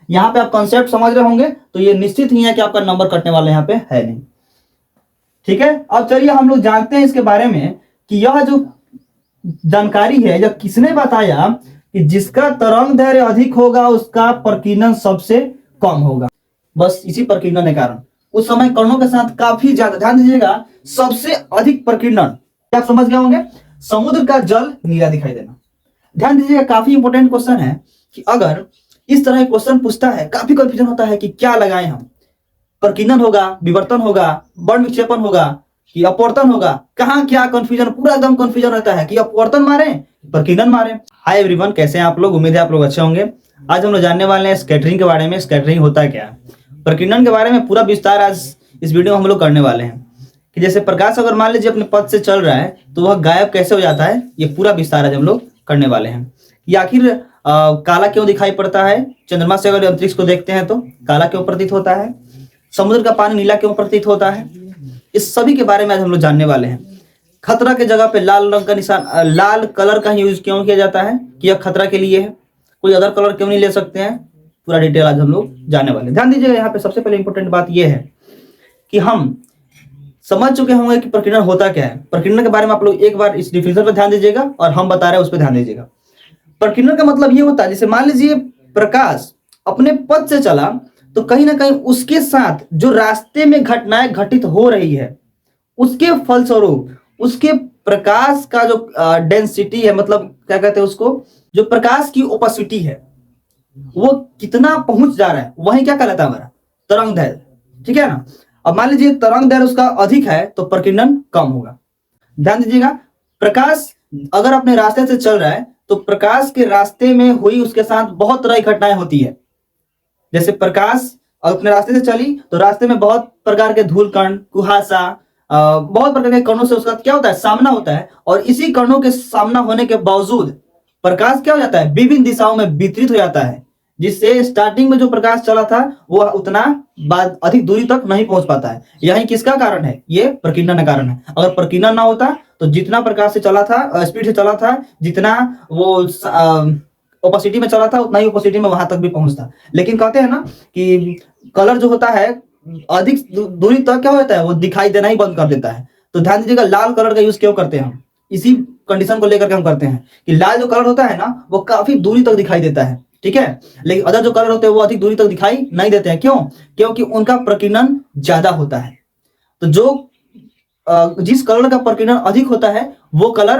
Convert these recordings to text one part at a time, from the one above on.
यहाँ पे आप कॉन्सेप्ट समझ रहे होंगे तो ये निश्चित ही है कि आपका नंबर कटने वाला यहाँ पे है नहीं। ठीक है, अब चलिए हम लोग जानते हैं इसके बारे में कि यह जो जानकारी है यह किसने बताया कि जिसका तरंग दैर्घ्य अधिक होगा उसका प्रकीर्णन सबसे कम होगा। बस इसी प्रकीर्णन के कारण उस समय कणों के साथ काफी ज्यादा, ध्यान दीजिएगा, सबसे अधिक प्रकीर्णन, आप समझ गए होंगे, समुद्र का जल नीला दिखाई देना। ध्यान दीजिएगा, काफी इंपॉर्टेंट क्वेश्चन है कि अगर इस तरह क्वेश्चन पूछता है, काफी कंफ्यूजन होता है कि क्या लगाएं हम, प्रकीर्णन होगा, विवर्तन होगा, वर्ण विक्षेपण होगा कि अपवर्तन होगा, कहां क्या कंफ्यूजन, पूरा एकदम कंफ्यूजन रहता है कि अपवर्तन मारे प्रकीर्णन मारे। हाय एवरीवन, कैसे हैं आप लोग? उम्मीद है आप लोग अच्छे होंगे। आज हम लोग जानने वाले हैं स्कैटरिंग के बारे में। स्कैटरिंग होता क्या है, प्रकीर्णन के बारे में पूरा विस्तार आज इस वीडियो में हम लोग करने वाले हैं कि जैसे प्रकाश अगर मान लीजिए अपने पथ से चल रहा है तो वह गायब कैसे हो जाता है, ये पूरा विस्तार आज हम लोग करने वाले हैं। कि आखिर काला क्यों दिखाई पड़ता है, चंद्रमा से अगर अंतरिक्ष को देखते हैं तो काला क्यों प्रतीत होता है, समुद्र का पानी नीला क्यों प्रतीत होता है, इस सभी के बारे में आज हम लोग जानने वाले हैं। खतरा के जगह पे लाल रंग का निशान, लाल कलर का यूज क्यों किया जाता है कि यह खतरा के लिए है, कोई अदर कलर क्यों नहीं ले सकते हैं, पूरा डिटेल आज हम लोग जानने वाले हैं। ध्यान दीजिएगा, यहाँ पे सबसे पहले इंपॉर्टेंट बात यह है कि हम समझ चुके होंगे कि प्रकीर्णन होता क्या है। प्रकीर्णन के बारे में आप लोग एक बार इस डिफिनेशन पर ध्यान दीजिएगा और हम बता रहे हैं उस पर ध्यान दीजिएगा। प्रकीर्णन का मतलब ये होता है, जैसे मान लीजिए प्रकाश अपने पथ से चला तो कहीं ना कहीं उसके साथ जो रास्ते में घटनाएं घटित हो रही है उसके फलस्वरूप उसके प्रकाश का जो डेंसिटी है, मतलब क्या कहते हैं उसको, जो प्रकाश की ओपेसिटी है वो कितना पहुंच जा रहा है, वही क्या कहलाता है हमारा तरंग दैर्घ्य। ठीक है ना। अब मान लीजिए तरंग दैर्घ्य उसका अधिक है तो प्रकीर्णन कम होगा। ध्यान दीजिएगा, प्रकाश अगर अपने रास्ते से चल रहा है तो प्रकाश के रास्ते में हुई उसके साथ बहुत तरह की घटनाएं होती है। जैसे प्रकाश अपने रास्ते से चली तो रास्ते में बहुत प्रकार के धूल कण, कुहासा, बहुत प्रकार के कणों से उसका क्या होता है, सामना होता है। और इसी कणों के सामना होने के बावजूद प्रकाश क्या हो जाता है, विभिन्न दिशाओं में वितरित हो जाता है, जिससे स्टार्टिंग में जो प्रकाश चला था वो उतना बाद अधिक दूरी तक नहीं पहुंच पाता है। यही किसका कारण है, ये प्रकीर्णन का कारण है। अगर प्रकीर्णन ना होता तो जितना प्रकाश से चला था, स्पीड से चला था, जितना वो ओपेसिटी में चला था उतना ही ओपेसिटी में वहां तक भी पहुंचता। लेकिन कहते हैं ना कि कलर जो होता है अधिक दूरी तक क्या होता है, वो दिखाई देना ही बंद कर देता है। तो ध्यान दीजिएगा, लाल कलर का यूज क्यों करते हैं हम, इसी कंडीशन को लेकर के हम करते हैं कि लाल जो कलर होता है ना वो काफी दूरी तक दिखाई देता है। ठीक है, लेकिन अदर जो कलर होते हैं वो अधिक दूरी तक दिखाई नहीं देते हैं। क्यों? क्योंकि उनका प्रकीर्णन ज्यादा होता है। तो जो जिस कलर का प्रकीर्णन अधिक होता है वो कलर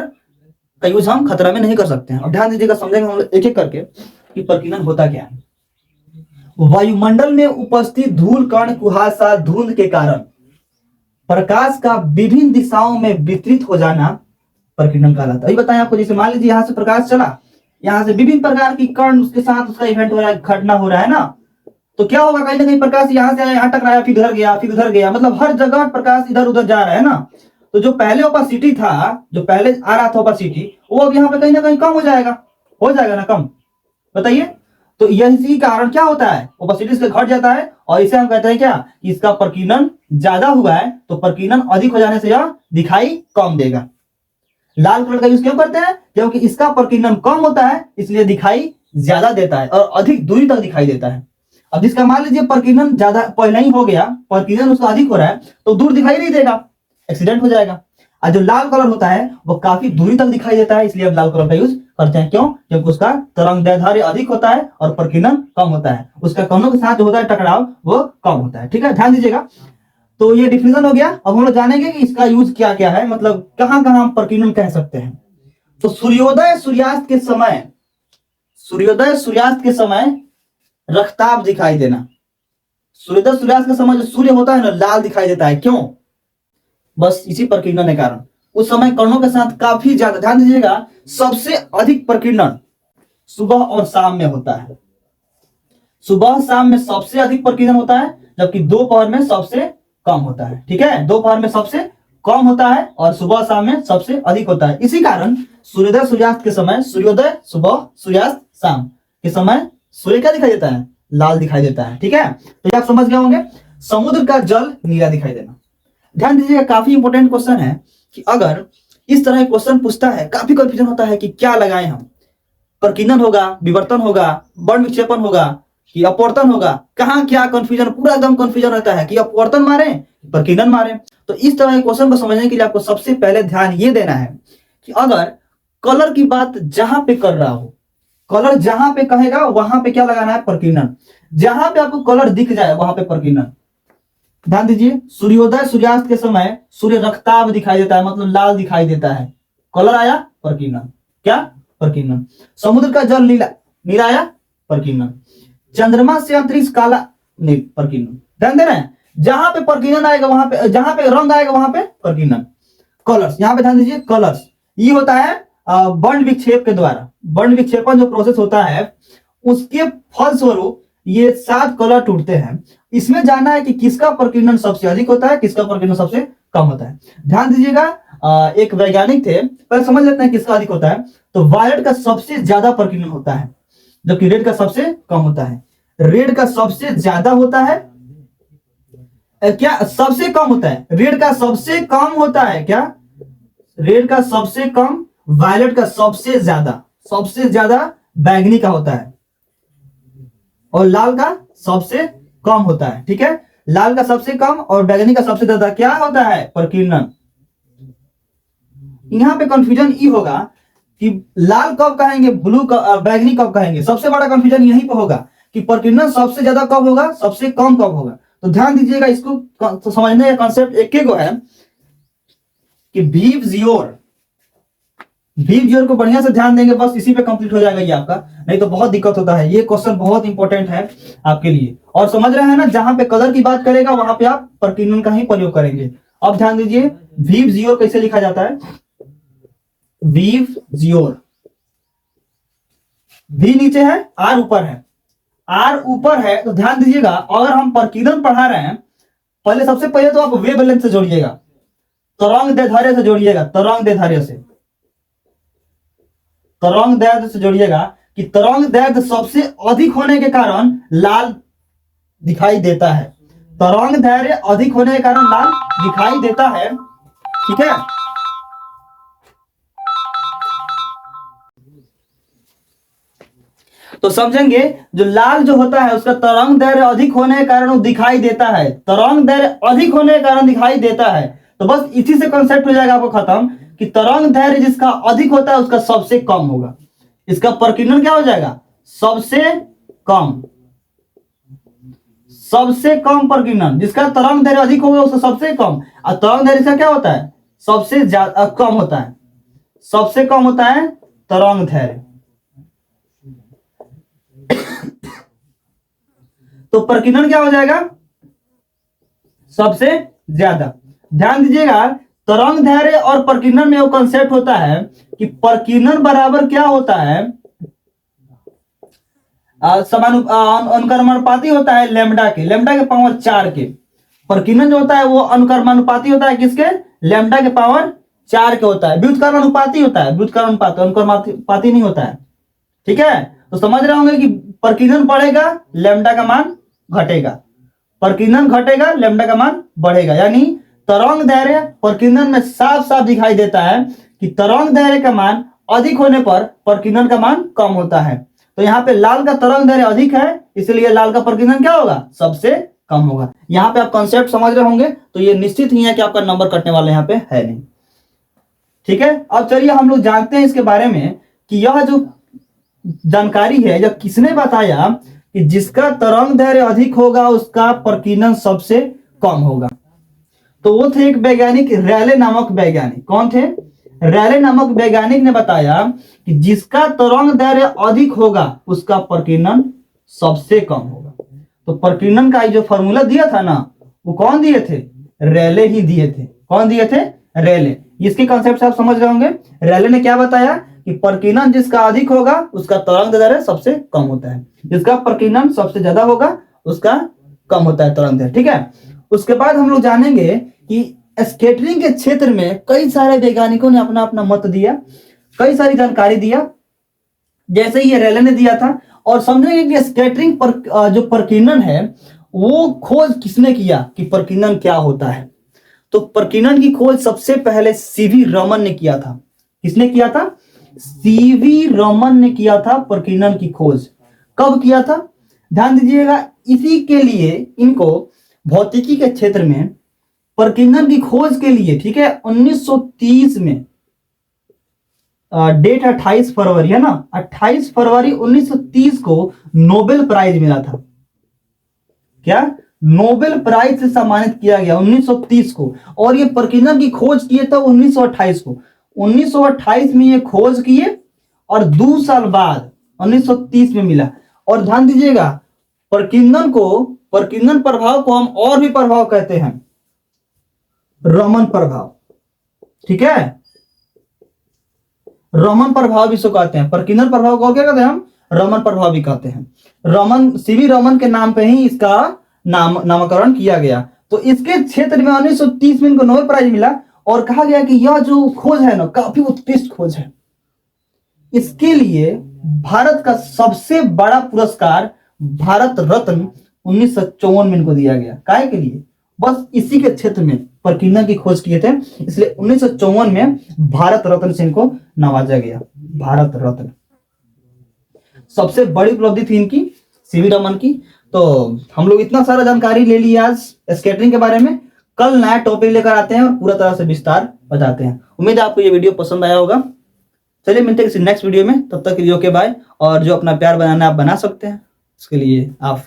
का यूज हम खतरा में नहीं कर सकते हैं। और ध्यान दीजिएगा, समझेंगे हम एक एक करके कि प्रकीर्णन होता क्या है। वायुमंडल में उपस्थित धूल कण, कुहासा, धुंध के कारण प्रकाश का विभिन्न दिशाओं में वितरित हो जाना प्रकीर्णन कहलाता है। अभी बताएं आपको, जैसे मान लीजिए यहाँ से प्रकाश चला, यहाँ से विभिन्न प्रकार की कण उसके साथ उसका इवेंट हो रहा है, घटना हो रहा है ना, तो क्या होगा, कहीं ना कहीं प्रकाश यहाँ से यहाँ टकराया, फिर इधर गया, फिर उधर गया, मतलब हर जगह प्रकाश इधर उधर जा रहा है ना। तो जो पहले ओपेसिटी था, जो पहले आ रहा था ओपेसिटी, वो अब यहाँ पे कहीं ना कहीं कम हो जाएगा ना कम, बताइए। तो इसी कारण क्या होता है, ओपेसिटी से घट जाता है और इसे हम कहते हैं क्या, कि इसका प्रकीर्णन ज्यादा हुआ है तो प्रकीर्णन अधिक हो जाने से यह दिखाई कम देगा। लाल कलर का यूज क्यों करते हैं, क्योंकि इसका प्रकीर्णन कम होता है इसलिए दिखाई ज्यादा देता है और अधिक दूरी तक दिखाई देता है। अब जिसका मान लीजिए प्रकीर्णन ज्यादा पहले ही हो गया, प्रकीर्णन उसका अधिक हो रहा है तो दूर दिखाई नहीं देगा, एक्सीडेंट हो जाएगा। और जो लाल कलर होता है वो काफी दूरी तक दिखाई देता है, इसलिए हम लाल कलर का यूज करते हैं। क्यों? क्योंकि उसका तरंग दैर्घ्य अधिक होता है और प्रकीर्णन कम होता है, उसका कणों के साथ जो होता है टकराव वो कम होता है। ठीक है, ध्यान दीजिएगा। तो ये डिफिनेशन हो गया। अब हम लोग जानेंगे कि इसका यूज क्या क्या है, मतलब कहां कहां हम प्रकीर्णन कह सकते हैं। तो सूर्योदय सूर्यास्त के समय रक्ताभ दिखाई देना। सूर्योदय सूर्यास्त के समय जो सूर्य होता है ना लाल दिखाई देता है। क्यों? बस इसी प्रकीर्णन के कारण उस समय कणों के साथ काफी ज्यादा, ध्यान दीजिएगा, सबसे अधिक प्रकीर्णन सुबह और शाम में होता है। सुबह शाम में सबसे अधिक प्रकीर्णन होता है, जबकि दोपहर में सबसे कम होता है। ठीक है, दोपहर में सबसे कम होता है और सुबह शाम में सबसे अधिक होता है। इसी कारण सूर्योदय सूर्यास्त के समय, सूर्योदय सुबह, सूर्यास्त शाम के समय सूर्य क्या दिखाई देता है, लाल दिखाई देता है। ठीक है, तो ये आप समझ गए होंगे। समुद्र का जल नीला दिखाई देना। ध्यान दीजिएगा, काफी इंपॉर्टेंट क्वेश्चन है कि अगर इस तरह क्वेश्चन पूछता है, काफी कंफ्यूजन होता है कि क्या लगाएं हम, प्रकीर्णन होगा, विवर्तन होगा, वर्ण विक्षेपण होगा कि अपवर्तन होगा, कहाँ क्या कंफ्यूजन, पूरा एकदम कंफ्यूजन रहता है कि अपवर्तन मारे प्रकीर्णन मारे। तो इस तरह के क्वेश्चन को समझने के लिए आपको सबसे पहले ध्यान ये देना है कि अगर कलर की बात जहां पे कर रहा हो, कलर जहां पे कहेगा वहां पे क्या लगाना है, प्रकीर्णन। जहां पे आपको कलर दिख जाए वहां पे प्रकीर्णन। ध्यान दीजिए, सूर्योदय सूर्यास्त के समय सूर्य रक्ताभ दिखाई देता है, मतलब लाल दिखाई देता है, कलर आया प्रकीर्णन, क्या प्रकीर्णन। समुद्र का जल नीला, नीला आया प्रकीर्णन। चंद्रमा से अंतरिक्ष काला, नहीं प्रकीर्णन। ध्यान दे रहे हैं, जहां पे प्रकीर्णन आएगा वहां पे, जहां पे रंग आएगा वहां पे प्रकीर्णन। कलर्स, यहां पे ध्यान दीजिए, कलर्स ये होता है वर्ण विक्षेप के द्वारा, वर्ण विक्षेपण जो प्रोसेस होता है उसके फलस्वरूप ये 7 कलर टूटते हैं। इसमें जानना है कि किसका प्रकीर्णन सबसे अधिक होता है, किसका प्रकीर्णन सबसे कम होता है। ध्यान दीजिएगा, एक वैज्ञानिक थे, पहले समझ लेते हैं किसका अधिक होता है। तो वायलेट का सबसे ज्यादा प्रकीर्णन होता है, जबकि रेड का सबसे कम होता है। रेड का सबसे ज्यादा होता है, क्या सबसे कम होता है, रेड का सबसे कम होता है, क्या रेड का सबसे कम, वायलेट का सबसे ज्यादा बैंगनी का होता है, और लाल का सबसे कम होता है। ठीक है, लाल का सबसे कम और बैंगनी का सबसे ज्यादा क्या होता है, प्रकीर्णन। यहां पे कंफ्यूजन ये होगा कि लाल कब कहेंगे, ब्लू बैंगनी कब कहेंगे। सबसे बड़ा कंफ्यूजन यहीं पे होगा कि प्रकीर्णन सबसे ज्यादा कब होगा, सबसे कम कब होगा। तो ध्यान दीजिएगा, इसको तो समझने का कॉन्सेप्ट एक ही को है कि वीव जीओर को बढ़िया से ध्यान देंगे, बस इसी पे कंप्लीट हो जाएगा ये आपका, नहीं तो बहुत दिक्कत होता है। ये क्वेश्चन बहुत इंपॉर्टेंट है आपके लिए, और समझ रहे हैं ना, जहां पे कलर की बात करेगा वहां पे आप प्रकीर्णन का ही प्रयोग करेंगे। अब ध्यान दीजिए, वीव जीओर कैसे लिखा जाता है, वीव जीओर, वी नीचे है, आर ऊपर है, आर ऊपर है। तो ध्यान दीजिएगा, अगर हम प्रकीर्णन पढ़ा रहे हैं, पहले सबसे पहले तो आप वेवलेंथ से जोड़िएगा, तरंग दैर्ध्य से जोड़िएगा, तरंग दैर्ध्य से, तरंग दैर्ध्य से जोड़िएगा कि तरंग दैर्ध्य सबसे अधिक होने के कारण लाल दिखाई देता है, तरंग दैर्ध्य अधिक होने के कारण लाल दिखाई देता है। ठीक है, तो समझेंगे, जो लाल जो होता है उसका तरंग दैर्ध्य अधिक होने के कारण वो दिखाई देता है, तरंग दैर्ध्य अधिक होने के कारण दिखाई देता है। तो बस इसी से कॉन्सेप्ट हो जाएगा आपको खत्म कि तरंग दैर्ध्य जिसका अधिक होता है उसका सबसे कम होगा, इसका प्रकीर्णन क्या हो जाएगा, सबसे कम, सबसे कम प्रकीर्णन। जिसका तरंग दैर्ध्य अधिक होगा उसका सबसे कम, और तरंग दैर्ध्य का क्या होता है, सबसे ज्यादा कम होता है, सबसे कम होता है तरंग दैर्ध्य। तो प्रकीर्णन क्या हो जाएगा, सबसे ज्यादा। ध्यान दीजिएगा, तरंग दैर्ध्य और प्रकीर्णन में वो कंसेप्ट होता है कि प्रकीर्णन बराबर क्या होता है, अनुक्रमानुपाती होता है लेमडा के पावर 4 के। प्रकीर्णन जो होता है वो अनुक्रमानुपाती होता है किसके, लेमडा के पावर 4 के होता है। व्युत्क्रमानुपाती होता है, व्युत्क्रमानुपाती, अनुक्रमानुपाती नहीं होता है। ठीक है, तो समझ रहे होंगे कि प्रकीर्णन बढ़ेगा लेमडा का मान घटेगा, प्रकीर्णन घटेगा लेमडा का मान बढ़ेगा। यानी तरंग दैर्ध्य प्रकीर्णन में साफ साफ दिखाई देता है कि तरंग दैर्ध्य का मान अधिक होने पर प्रकीर्णन का मान कम होता है। तो यहाँ पे लाल का तरंग दैर्ध्य अधिक है, इसलिए लाल का प्रकीर्णन क्या होगा, सबसे कम होगा। यहाँ पे आप कॉन्सेप्ट समझ रहे होंगे, तो ये निश्चित ही है कि आपका नंबर कटने वाला यहाँ पे है नहीं। ठीक है, अब चलिए हम लोग जानते हैं इसके बारे में कि यह जो जानकारी है, जब किसने बताया कि जिसका तरंग दैर्ध्य अधिक होगा उसका प्रकीर्णन सबसे कम होगा। तो वो थे एक वैज्ञानिक, रैले नामक वैज्ञानिक। कौन थे, रैले नामक वैज्ञानिक ने बताया कि जिसका तरंग दैर्ध्य अधिक होगा उसका प्रकीर्णन सबसे कम होगा। तो प्रकीर्णन का जो फॉर्मूला दिया था ना, वो कौन दिए थे, रैले ही दिए थे। कौन दिए थे, रैले। इसके कॉन्सेप्ट आप समझ रहे होंगे। रैले ने क्या बताया कि प्रकीर्णन जिसका अधिक होगा उसका तरंग दैर्ध्य सबसे कम होता है, जिसका प्रकीर्णन सबसे ज्यादा होगा उसका कम होता है तरंग दैर्ध्य। ठीक है, उसके बाद हम लोग जानेंगे कि स्कैटरिंग के क्षेत्र में कई सारे वैज्ञानिकों ने अपना अपना मत दिया, कई सारी जानकारी दिया, जैसे ये रैले ने दिया था। और समझेंगे कि स्कैटरिंग पर जो प्रकीर्णन है वो खोज किसने किया कि प्रकीर्णन क्या होता है। तो प्रकीर्णन की खोज सबसे पहले सीवी रमन ने किया था। किसने किया था, सीवी रमन ने किया था प्रकीर्णन की खोज। कब किया था, ध्यान दीजिएगा, इसी के लिए इनको भौतिकी के क्षेत्र में परकिंसन की खोज के लिए, ठीक है, 1930 में डेट 28 फरवरी है ना, 28 फरवरी 1930 को नोबेल प्राइज मिला था। क्या? नोबेल प्राइज से सम्मानित किया गया 1930 को। और ये परकिंसन की खोज किए थे 1928 को। 1928 में ये खोज किए और 2 साल बाद 1930 में मिला। और ध्यान दीजिएगा, परकिंसन प्रभाव को हम और भी प्रभाव कहते हैं, रमन प्रभाव, ठीक है, रमन प्रभाव भी इसको कहते हैं। परकिंसन प्रभाव को क्या कहते हैं हम? रमन प्रभाव भी कहते हैं। रमन, सीवी रमन के नाम पे ही इसका नामकरण किया गया। तो इसके क्षेत्र में 1930 में इनको नोबेल प्राइज मिला और कहा गया कि यह जो खोज है ना, काफी उत्कृष्ट खोज है। इसके लिए भारत का सबसे बड़ा पुरस्कार भारत रत्न 1954 में इनको दिया गया। काहे के लिए? बस इसी के क्षेत्र में परकिंसन की खोज किए थे, इसलिए 1954 में भारत रत्न से इनको नवाजा गया। भारत रत्न सबसे बड़ी उपलब्धि थी इनकी, सीवी रमन की। तो हम लोग इतना सारा जानकारी ले लिया आज स्कैटरिंग के बारे में। कल नया टॉपिक लेकर आते हैं और पूरा तरह से विस्तार बताते हैं। उम्मीद है आपको ये वीडियो पसंद आया होगा। चलिए मिलते हैं किसी नेक्स्ट वीडियो में, तब तक के लिए ओके बाय। और जो अपना प्यार बनाना आप बना सकते हैं, इसके लिए आप